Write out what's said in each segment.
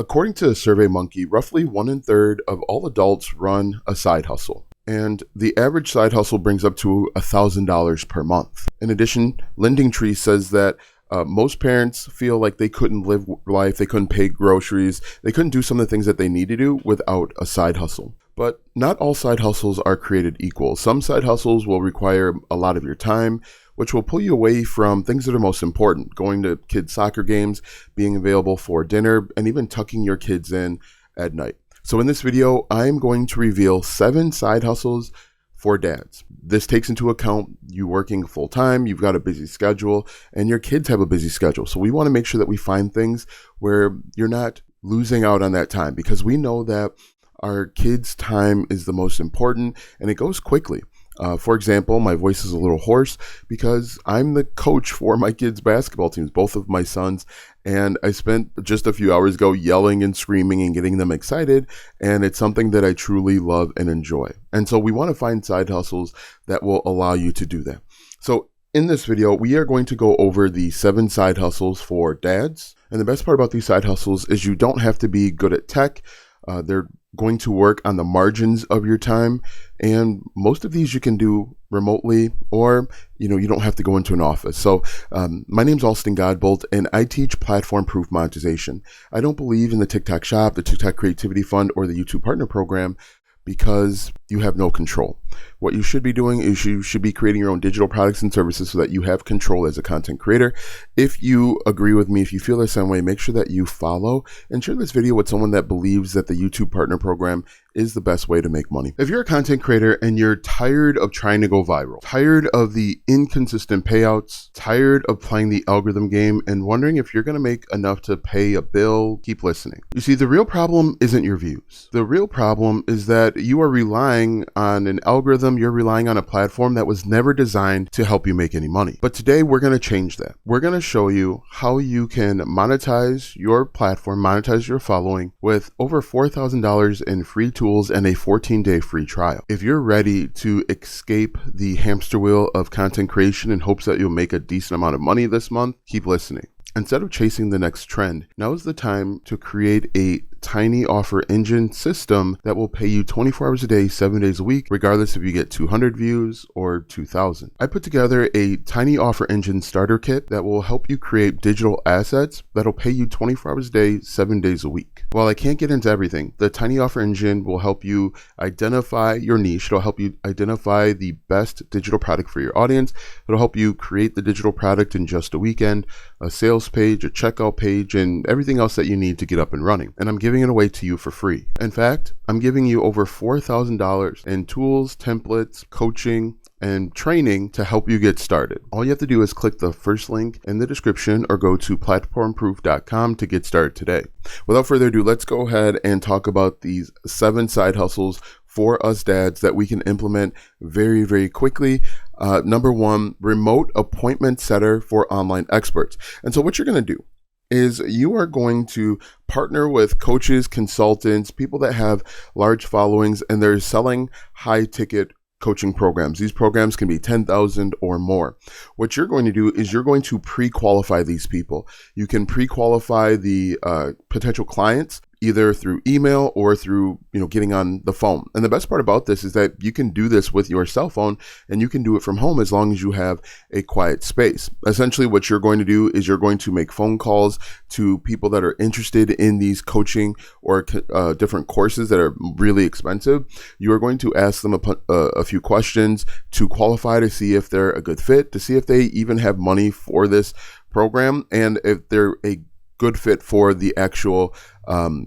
According to SurveyMonkey, roughly 1/3 of all adults run a side hustle. And the average side hustle brings up to $1,000 per month. In addition, LendingTree says that most parents feel like they couldn't live life, they couldn't pay groceries, they couldn't do some of the things that they need to do without a side hustle. But not all side hustles are created equal. Some side hustles will require a lot of your time, which will pull you away from things that are most important, going to kids' soccer games, being available for dinner, and even tucking your kids in at night. So in this video, I'm going to reveal 7 side hustles for dads. This takes into account you working full time, you've got a busy schedule, and your kids have a busy schedule. So we want to make sure that we find things where you're not losing out on that time, because we know that our kids' time is the most important and it goes quickly. For example, my voice is a little hoarse because I'm the coach for my kids' basketball teams, both of my sons, and I spent just a few hours ago yelling and screaming and getting them excited, and it's something that I truly love and enjoy. And so we want to find side hustles that will allow you to do that. So in this video, we are going to go over the 7 side hustles for dads. And the best part about these side hustles is you don't have to be good at tech. They're going to work on the margins of your time, and most of these you can do remotely, or you don't have to go into an office. So my name's Alston Godbolt, and I teach platform proof monetization. I don't believe in the TikTok shop, the TikTok creativity fund, or the YouTube partner program, because you have no control. What you should be doing is you should be creating your own digital products and services so that you have control as a content creator. If you agree with me, if you feel the same way, make sure that you follow and share this video with someone that believes that the YouTube partner program is the best way to make money. If you're a content creator and you're tired of trying to go viral, tired of the inconsistent payouts, tired of playing the algorithm game, and wondering if you're going to make enough to pay a bill, keep listening. You see, the real problem isn't your views. The real problem is that you are relying on an algorithm, you're relying on a platform that was never designed to help you make any money. But today we're going to change that. We're going to show you how you can monetize your platform, monetize your following with over $4,000 in free tools and a 14-day free trial. If you're ready to escape the hamster wheel of content creation in hopes that you'll make a decent amount of money this month, keep listening. Instead of chasing the next trend, now is the time to create a tiny offer engine system that will pay you 24 hours a day, 7 days a week, regardless if you get 200 views or 2,000. I put together a tiny offer engine starter kit that will help you create digital assets that'll pay you 24 hours a day, 7 days a week. While I can't get into everything, the tiny offer engine will help you identify your niche. It'll help you identify the best digital product for your audience. It'll help you create the digital product in just a weekend, a sales page, a checkout page, and everything else that you need to get up and running. And I'm giving it away to you for free. In fact, I'm giving you over $4,000 in tools, templates, coaching, and training to help you get started. All you have to do is click the first link in the description or go to platformproof.com to get started today. Without further ado, let's go ahead and talk about these 7 side hustles for us dads that we can implement very, very quickly. Number 1, remote appointment setter for online experts. And so what you're going to do is you are going to partner with coaches, consultants, people that have large followings, and they're selling high ticket coaching programs. These programs can be 10,000 or more. What you're going to do is you're going to pre-qualify these people. You can pre-qualify the potential clients either through email or through, getting on the phone. And the best part about this is that you can do this with your cell phone and you can do it from home as long as you have a quiet space. Essentially, what you're going to do is you're going to make phone calls to people that are interested in these coaching or different courses that are really expensive. You are going to ask them a few questions to qualify to see if they're a good fit, to see if they even have money for this program, and if they're a good fit for the actual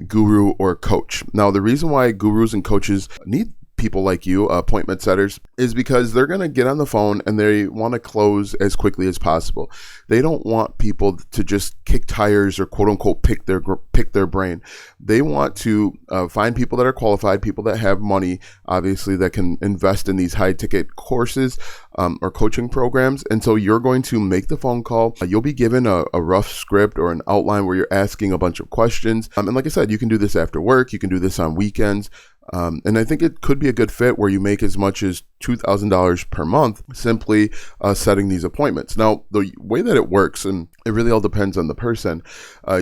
guru or coach. Now, the reason why gurus and coaches need people like you, appointment setters, is because they're going to get on the phone and they want to close as quickly as possible. They don't want people to just kick tires or quote unquote pick their brain. They want to find people that are qualified, people that have money, obviously, that can invest in these high ticket courses or coaching programs. And so you're going to make the phone call. You'll be given a rough script or an outline where you're asking a bunch of questions. And like I said, you can do this after work. You can do this on weekends. And I think it could be a good fit where you make as much as $2,000 per month simply setting these appointments. Now, the way that it works, and it really all depends on the person,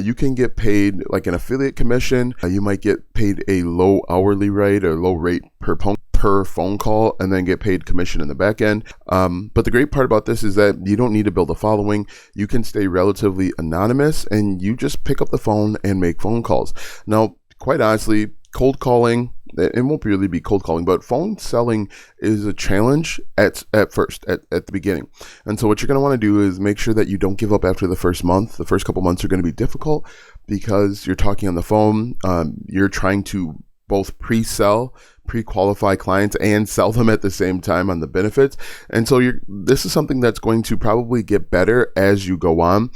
you can get paid like an affiliate commission. You might get paid a low hourly rate or low rate per phone call, and then get paid commission in the back end. But the great part about this is that you don't need to build a following. You can stay relatively anonymous, and you just pick up the phone and make phone calls. Now, quite honestly, cold calling, it won't really be cold calling, but phone selling is a challenge at first, at the beginning. And so what you're going to want to do is make sure that you don't give up after the first month. The first couple months are going to be difficult because you're talking on the phone. You're trying to both pre-qualify clients and sell them at the same time on the benefits. And so this is something that's going to probably get better as you go on,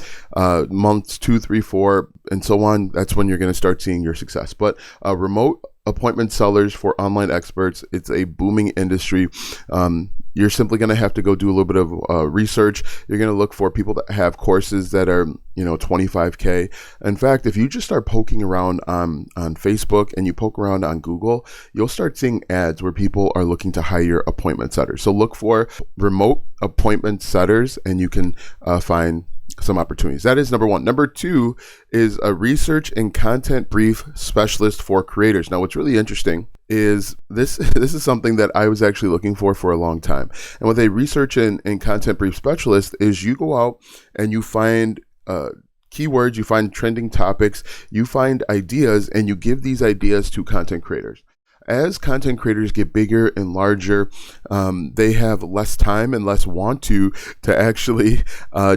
months 2, 3, 4, and so on. That's when you're going to start seeing your success. But remote appointment sellers for online experts, it's a booming industry. You're simply going to have to go do a little bit of research. You're going to look for people that have courses that are, $25K. In fact, if you just start poking around on Facebook and you poke around on Google, you'll start seeing ads where people are looking to hire appointment setters. So look for remote appointment setters, and you can find some opportunities. That is number one. Number two is a research and content brief specialist for creators. Now, what's really interesting is this is something that I was actually looking for a long time. And with a research and content brief specialist is you go out and you find keywords, you find trending topics, you find ideas, and you give these ideas to content creators. As content creators get bigger and larger, they have less time and less want to actually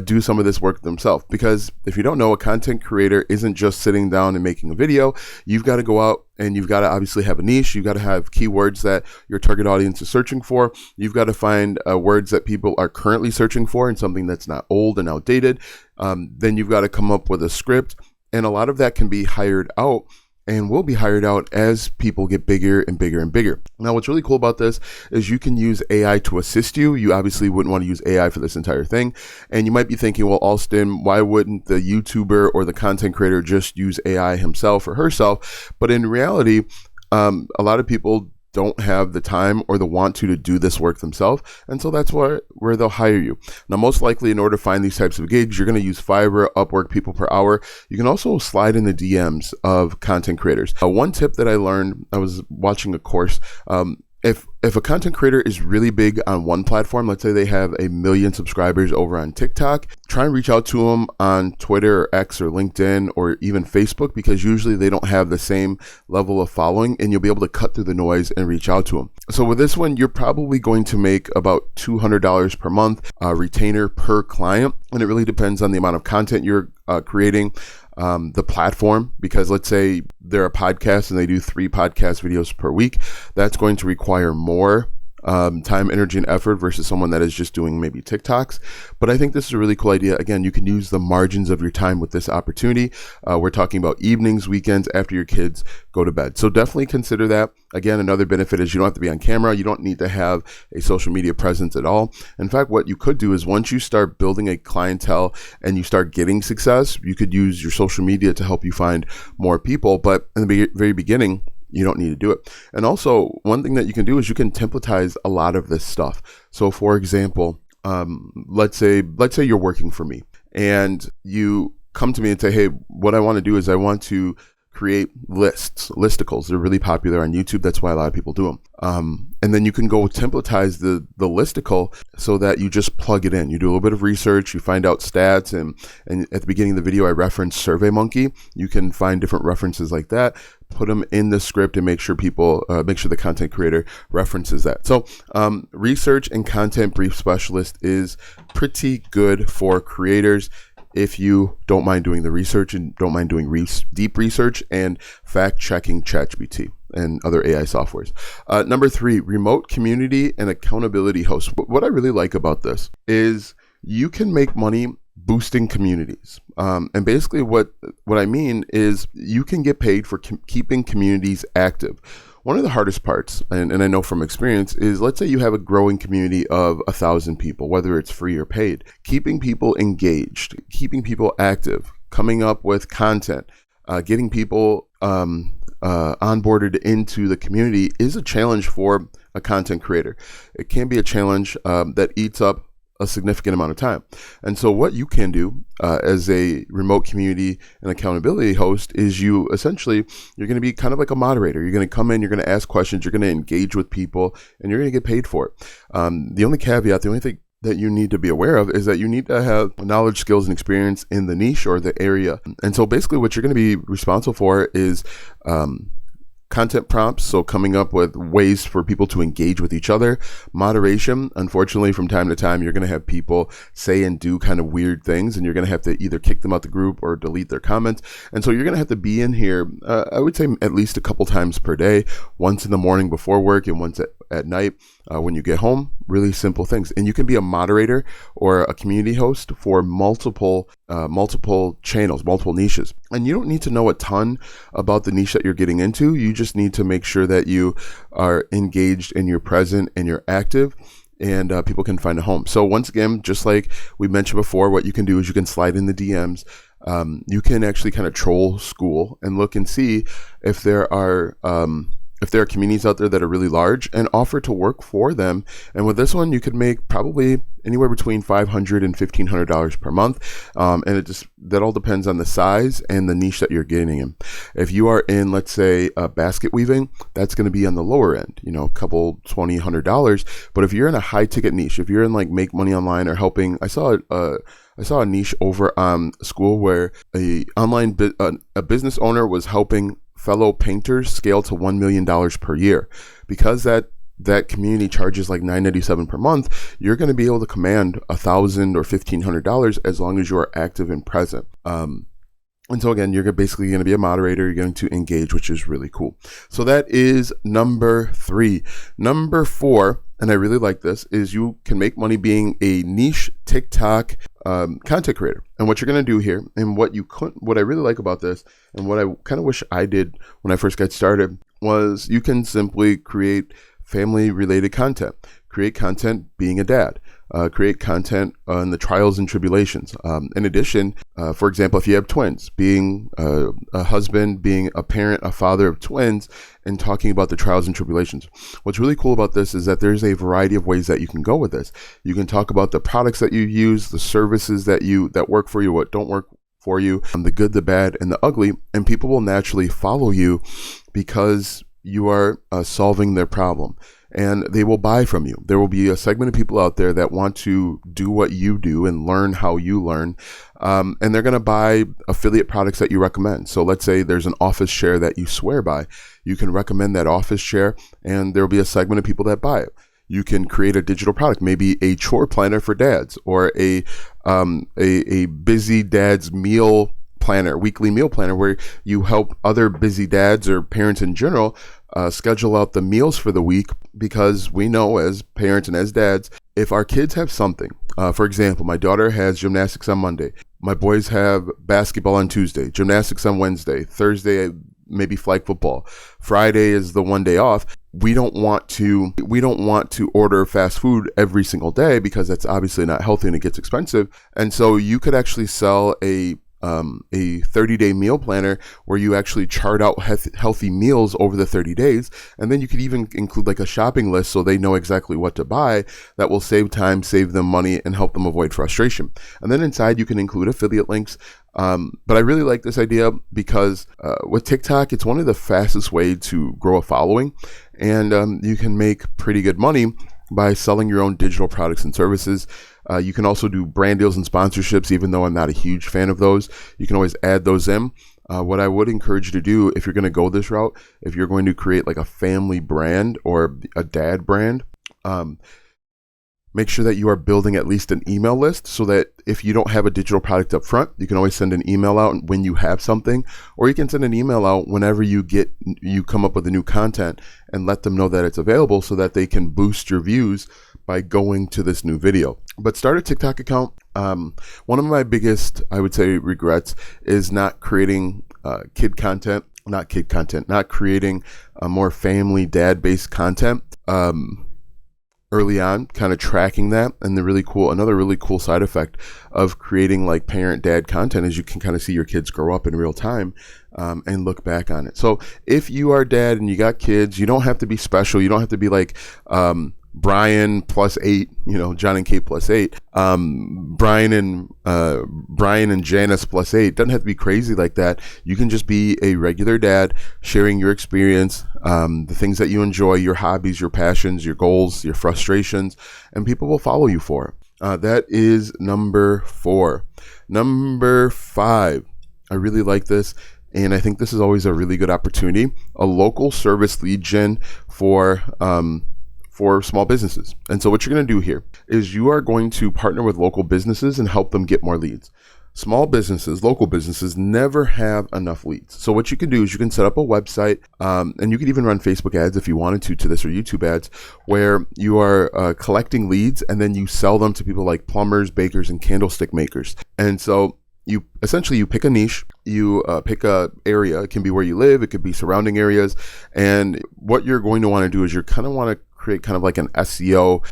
do some of this work themselves. Because if you don't know, a content creator isn't just sitting down and making a video. You've got to go out and you've got to obviously have a niche. You've got to have keywords that your target audience is searching for. You've got to find words that people are currently searching for and something that's not old and outdated. Then you've got to come up with a script. And a lot of that can be hired out, and will be hired out as people get bigger and bigger and bigger. Now, what's really cool about this is you can use AI to assist you. You obviously wouldn't want to use AI for this entire thing. And you might be thinking, well, Alston, why wouldn't the YouTuber or the content creator just use AI himself or herself? But in reality, a lot of people don't have the time or the want to do this work themselves. And so that's where they'll hire you. Now, most likely in order to find these types of gigs, you're going to use Fiverr, Upwork, People Per Hour. You can also slide in the DMs of content creators. One tip that I learned, I was watching a course, if a content creator is really big on one platform, let's say they have 1 million subscribers over on TikTok, try and reach out to them on Twitter or X or LinkedIn or even Facebook, because usually they don't have the same level of following, and you'll be able to cut through the noise and reach out to them. So with this one, you're probably going to make about $200 per month, retainer per client. And it really depends on the amount of content you're creating, the platform, because let's say they're a podcast and they do 3 podcast videos per week. That's going to require more time, energy, and effort versus someone that is just doing maybe TikToks. But I think this is a really cool idea. Again, you can use the margins of your time with this opportunity. We're talking about evenings, weekends, after your kids go to bed. So definitely consider that. Again, another benefit is you don't have to be on camera. You don't need to have a social media presence at all. In fact, what you could do is once you start building a clientele and you start getting success, you could use your social media to help you find more people. But in the very beginning, you don't need to do it. And also, one thing that you can do is you can templatize a lot of this stuff. So for example, let's say you're working for me and you come to me and say, hey, what I want to do is I want to create listicles. They're really popular on YouTube. That's why a lot of people do them. And then you can go templatize the listicle so that you just plug it in. You do a little bit of research, you find out stats, and at the beginning of the video, I referenced SurveyMonkey. You can find different references like that, put them in the script, and make sure the content creator references that. So research and content brief specialist is pretty good for creators if you don't mind doing the research and don't mind doing deep research and fact-checking ChatGPT and other AI softwares. Number 3, remote community and accountability host. What I really like about this is you can make money boosting communities. And basically what I mean is you can get paid for keeping communities active. One of the hardest parts, and I know from experience, is let's say you have a growing community of 1,000 people, whether it's free or paid. Keeping people engaged, keeping people active, coming up with content, getting people onboarded into the community is a challenge for a content creator. It can be a challenge that eats up a significant amount of time. And so what you can do as a remote community and accountability host is you're going to be kind of like a moderator. You're going to come in, you're going to ask questions, you're going to engage with people, and you're going to get paid for it. The only caveat, the only thing that you need to be aware of is that you need to have knowledge, skills, and experience in the niche or the area. And so basically what you're going to be responsible for is content prompts, so coming up with ways for people to engage with each other. Moderation, unfortunately, from time to time, you're going to have people say and do kind of weird things, and you're going to have to either kick them out the group or delete their comments. And so you're going to have to be in here, I would say at least a couple times per day, once in the morning before work and once at night when you get home. Really simple things. And you can be a moderator or a community host for multiple channels, multiple niches. And you don't need to know a ton about the niche that you're getting into. You just need to make sure that you are engaged and you're present and you're active, and people can find a home. So once again, just like we mentioned before, what you can do is you can slide in the DMs. You can actually kind of troll school and look and see if there are communities out there that are really large and offer to work for them. And with this one, you could make probably anywhere between $500 and $1,500 per month. And that all depends on the size and the niche that you're getting in. If you are in, let's say, basket weaving, that's going to be on the lower end, a couple $200. But if you're in a high ticket niche, if you're in like make money online or helping, I saw a niche over on school where a business owner was helping fellow painters scale to $1 million per year. Because that community charges like $9.97 per month, you're going to be able to command $1,000 or $1,500 as long as you are active and present. And so again, you're basically going to be a moderator. You're going to engage, which is really cool. So that is number 3. Number 4, and I really like this, is you can make money being a niche TikTok content creator. And what you're going to do here, and what I really like about this, and what I kind of wish I did when I first got started, was you can simply create family-related content. Create content being a dad. Create content on the trials and tribulations. In addition, for example, if you have twins, being a husband, being a parent, a father of twins, and talking about the trials and tribulations. What's really cool about this is that there's a variety of ways that you can go with this. You can talk about the products that you use, the services that work for you, what don't work for you, the good, the bad, and the ugly, and people will naturally follow you because you are solving their problem. And they will buy from you. There will be a segment of people out there that want to do what you do and learn how you learn. And they're going to buy affiliate products that you recommend. So let's say there's an office chair that you swear by. You can recommend that office chair, and there will be a segment of people that buy it. You can create a digital product, maybe a chore planner for dads, or a busy dad's meal planner, weekly meal planner, where you help other busy dads or parents in general schedule out the meals for the week, because we know as parents and as dads, if our kids have something, for example, my daughter has gymnastics on Monday, my boys have basketball on Tuesday, gymnastics on Wednesday, Thursday maybe flag football, Friday is the one day off. We don't want to order fast food every single day, because that's obviously not healthy and it gets expensive. And so you could actually sell a 30-day meal planner where you actually chart out healthy meals over the 30 days. And then you could even include like a shopping list so they know exactly what to buy. That will save time, save them money, and help them avoid frustration. And then inside you can include affiliate links. But I really like this idea because with TikTok, it's one of the fastest ways to grow a following. And you can make pretty good money by selling your own digital products and services. You can also do brand deals and sponsorships, even though I'm not a huge fan of those. You can always add those in. What I would encourage you to do, if you're going to go this route, if you're going to create like a family brand or a dad brand, make sure that you are building at least an email list, so that if you don't have a digital product up front, you can always send an email out when you have something, or you can send an email out whenever you come up with a new content, and let them know that it's available so that they can boost your views by going to this new video. But start a TikTok account. One of my biggest, I would say, regrets is not creating not creating a more family dad-based content. early on, kind of tracking that. And another really cool side effect of creating like parent dad content is you can kind of see your kids grow up in real time and look back on it. So if you are dad and you got kids, you don't have to be special. You don't have to be like Brian +8, John and Kate +8, Brian and Janice +8. Doesn't have to be crazy like that. You can just be a regular dad sharing your experience, the things that you enjoy, your hobbies, your passions, your goals, your frustrations, and people will follow you for it. That is number 4. Number 5, I really like this, and I think this is always a really good opportunity, a local service lead gen for small businesses. And so what you're going to do here is you are going to partner with local businesses and help them get more leads. Small businesses, local businesses never have enough leads. So what you can do is you can set up a website, and you can even run Facebook ads if you wanted to this, or YouTube ads, where you are collecting leads and then you sell them to people like plumbers, bakers, and candlestick makers. And so you pick a niche, you pick a area. It can be where you live, it could be surrounding areas. And what you're going to want to do is you're kind of want to create kind of like an SEO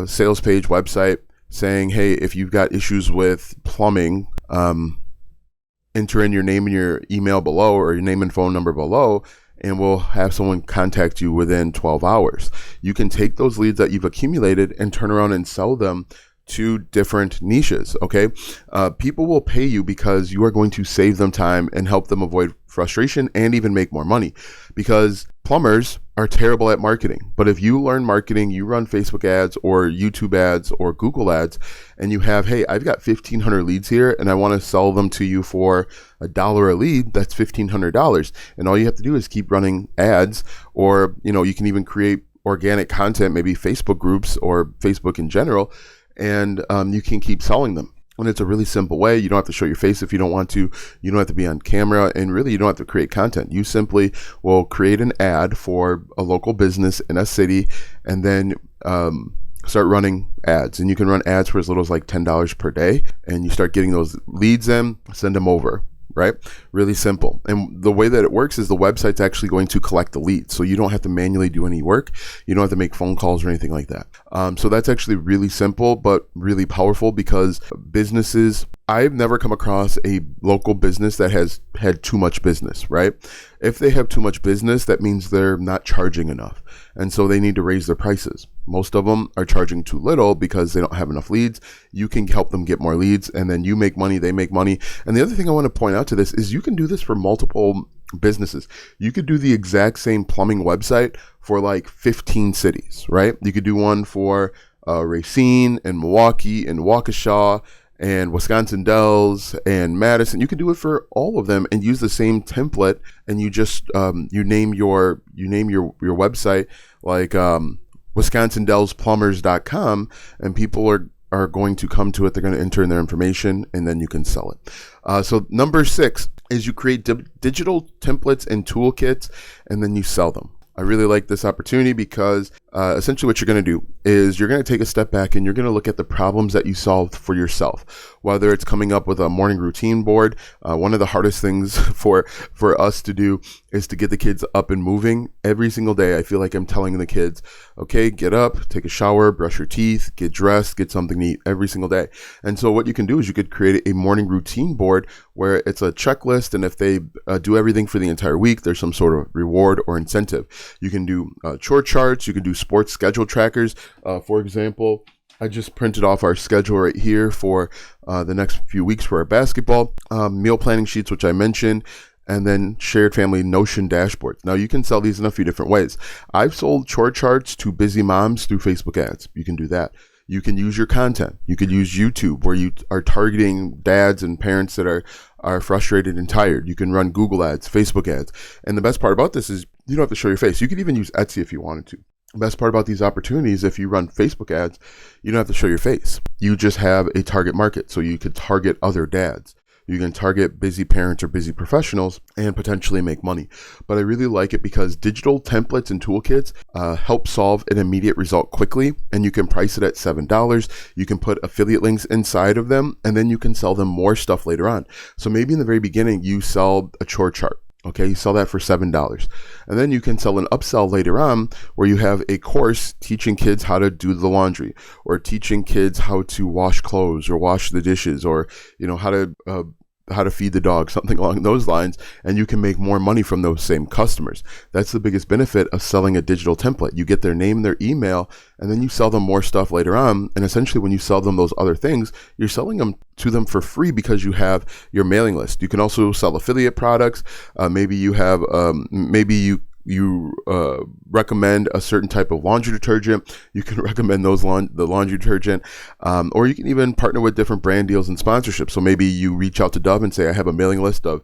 sales page website saying, hey, if you've got issues with plumbing, enter in your name and your email below, or your name and phone number below, and we'll have someone contact you within 12 hours. You can take those leads that you've accumulated and turn around and sell them to different niches. Okay. People will pay you because you are going to save them time and help them avoid frustration and even make more money, because plumbers are terrible at marketing. But if you learn marketing, you run Facebook ads or YouTube ads or Google ads, and you have, hey, I've got 1,500 leads here and I want to sell them to you for $1 a lead, that's $1,500. And all you have to do is keep running ads, or, you can even create organic content, maybe Facebook groups or Facebook in general, and you can keep selling them. And it's a really simple way. You don't have to show your face if you don't want to. You don't have to be on camera, and really you don't have to create content. You simply will create an ad for a local business in a city, and then start running ads. And you can run ads for as little as like $10 per day, and you start getting those leads in, send them over. Right? Really simple. And the way that it works is the website's actually going to collect the leads. So you don't have to manually do any work. You don't have to make phone calls or anything like that. So that's actually really simple, but really powerful, because businesses, I've never come across a local business that has had too much business, right? If they have too much business, that means they're not charging enough. And so they need to raise their prices. Most of them are charging too little because they don't have enough leads. You can help them get more leads, and then you make money, they make money. And the other thing I want to point out to this is you can do this for multiple businesses. You could do the exact same plumbing website for like 15 cities, right? You could do one for Racine and Milwaukee and Waukesha and Wisconsin Dells and Madison. You can do it for all of them and use the same template, and you just you name your website like WisconsinDellsPlumbers.com, and people are going to come to it. They're going to enter in their information, and then you can sell it. So number 6 is you create digital templates and toolkits, and then you sell them. I really like this opportunity because essentially what you're going to do is you're going to take a step back and you're going to look at the problems that you solved for yourself, whether it's coming up with a morning routine board. One of the hardest things for us to do is to get the kids up and moving every single day. I feel like I'm telling the kids, okay, get up, take a shower, brush your teeth, get dressed, get something to eat every single day. And so what you can do is you could create a morning routine board where it's a checklist, and if they do everything for the entire week, there's some sort of reward or incentive. You can do chore charts, you can do sports schedule trackers. For example, I just printed off our schedule right here for the next few weeks for our basketball, meal planning sheets, which I mentioned, and then shared family Notion dashboards. Now you can sell these in a few different ways. I've sold chore charts to busy moms through Facebook ads. You can do that. You can use your content. You could use YouTube, where you are targeting dads and parents that are frustrated and tired. You can run Google ads, Facebook ads. And the best part about this is you don't have to show your face. You could even use Etsy if you wanted to. The best part about these opportunities, if you run Facebook ads, you don't have to show your face. You just have a target market. So you could target other dads. You can target busy parents or busy professionals and potentially make money. But I really like it because digital templates and toolkits help solve an immediate result quickly, and you can price it at $7. You can put affiliate links inside of them, and then you can sell them more stuff later on. So maybe in the very beginning, you sell a chore chart. Okay, you sell that for $7. And then you can sell an upsell later on where you have a course teaching kids how to do the laundry, or teaching kids how to wash clothes or wash the dishes, or, how to feed the dog, something along those lines, and you can make more money from those same customers. That's the biggest benefit of selling a digital template. You get their name, their email, and then you sell them more stuff later on. And essentially when you sell them those other things, you're selling them to them for free because you have your mailing list. You can also sell affiliate products. Maybe you have, you recommend a certain type of laundry detergent. You can recommend the laundry detergent, or you can even partner with different brand deals and sponsorships. So maybe you reach out to Dove and say, I have a mailing list of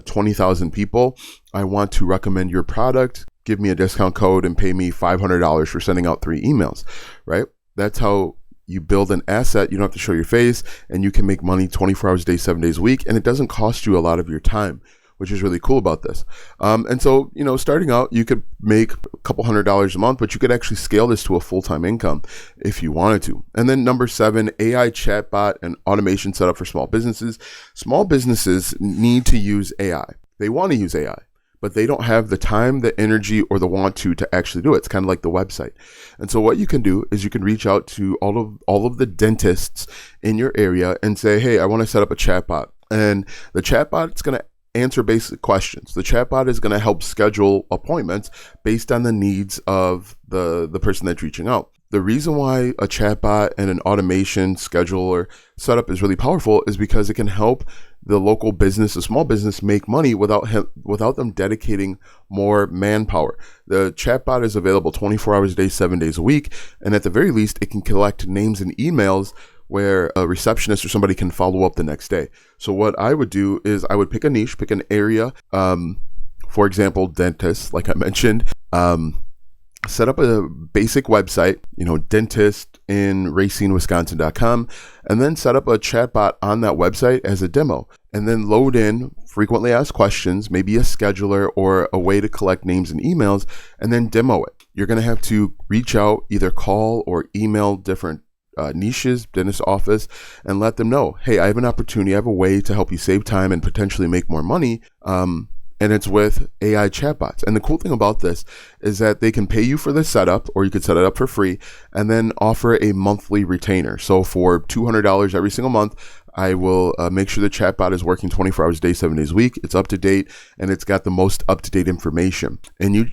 20,000 people. I want to recommend your product. Give me a discount code and pay me $500 for sending out 3 emails, right? That's how you build an asset. You don't have to show your face, and you can make money 24 hours a day, 7 days a week, and it doesn't cost you a lot of your time, which is really cool about this. And so, starting out, you could make a couple $100s a month, but you could actually scale this to a full-time income if you wanted to. And then number 7, AI chatbot and automation setup for small businesses. Small businesses need to use AI. They want to use AI, but they don't have the time, the energy, or the want to actually do it. It's kind of like the website. And so what you can do is you can reach out to all of the dentists in your area and say, hey, I want to set up a chatbot. And the chatbot is going to answer basic questions. The chatbot is going to help schedule appointments based on the needs of the person that's reaching out. The reason why a chatbot and an automation scheduler setup is really powerful is because it can help the local business, a small business, make money without them dedicating more manpower. The chatbot is available 24 hours a day, 7 days a week, and at the very least, it can collect names and emails where a receptionist or somebody can follow up the next day. So what I would do is I would pick a niche, pick an area, for example, dentists, like I mentioned, set up a basic website, dentistinracinewisconsin.com, and then set up a chatbot on that website as a demo, and then load in frequently asked questions, maybe a scheduler or a way to collect names and emails, and then demo it. You're going to have to reach out, either call or email different niches, dentist office, and let them know, hey, I have an opportunity, I have a way to help you save time and potentially make more money. And it's with AI chatbots. And the cool thing about this is that they can pay you for the setup, or you could set it up for free and then offer a monthly retainer. So for $200 every single month, I will make sure the chatbot is working 24 hours a day, 7 days a week. It's up to date, and it's got the most up-to-date information. And you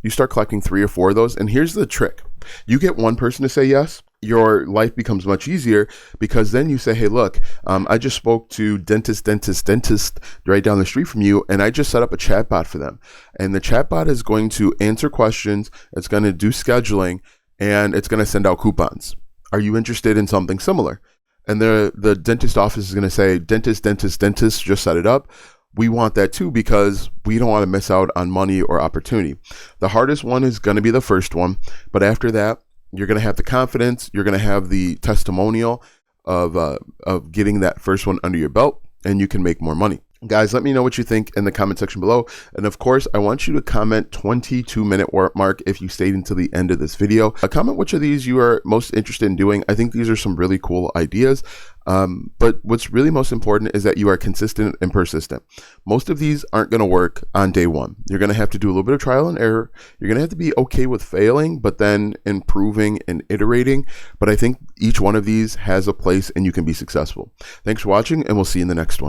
start collecting 3 or 4 of those. And here's the trick. You get one person to say yes, your life becomes much easier, because then you say, hey, look, I just spoke to dentist right down the street from you, and I just set up a chatbot for them. And the chatbot is going to answer questions, it's going to do scheduling, and it's going to send out coupons. Are you interested in something similar? And the dentist office is going to say, dentist, just set it up. We want that too, because we don't want to miss out on money or opportunity. The hardest one is going to be the first one, but after that, you're going to have the confidence, you're going to have the testimonial of getting that first one under your belt, and you can make more money. Guys, let me know what you think in the comment section below. And of course, I want you to comment 22-minute mark if you stayed until the end of this video. Comment which of these you are most interested in doing. I think these are some really cool ideas. But what's really most important is that you are consistent and persistent. Most of these aren't going to work on day one. You're going to have to do a little bit of trial and error. You're going to have to be okay with failing, but then improving and iterating. But I think each one of these has a place and you can be successful. Thanks for watching, and we'll see you in the next one.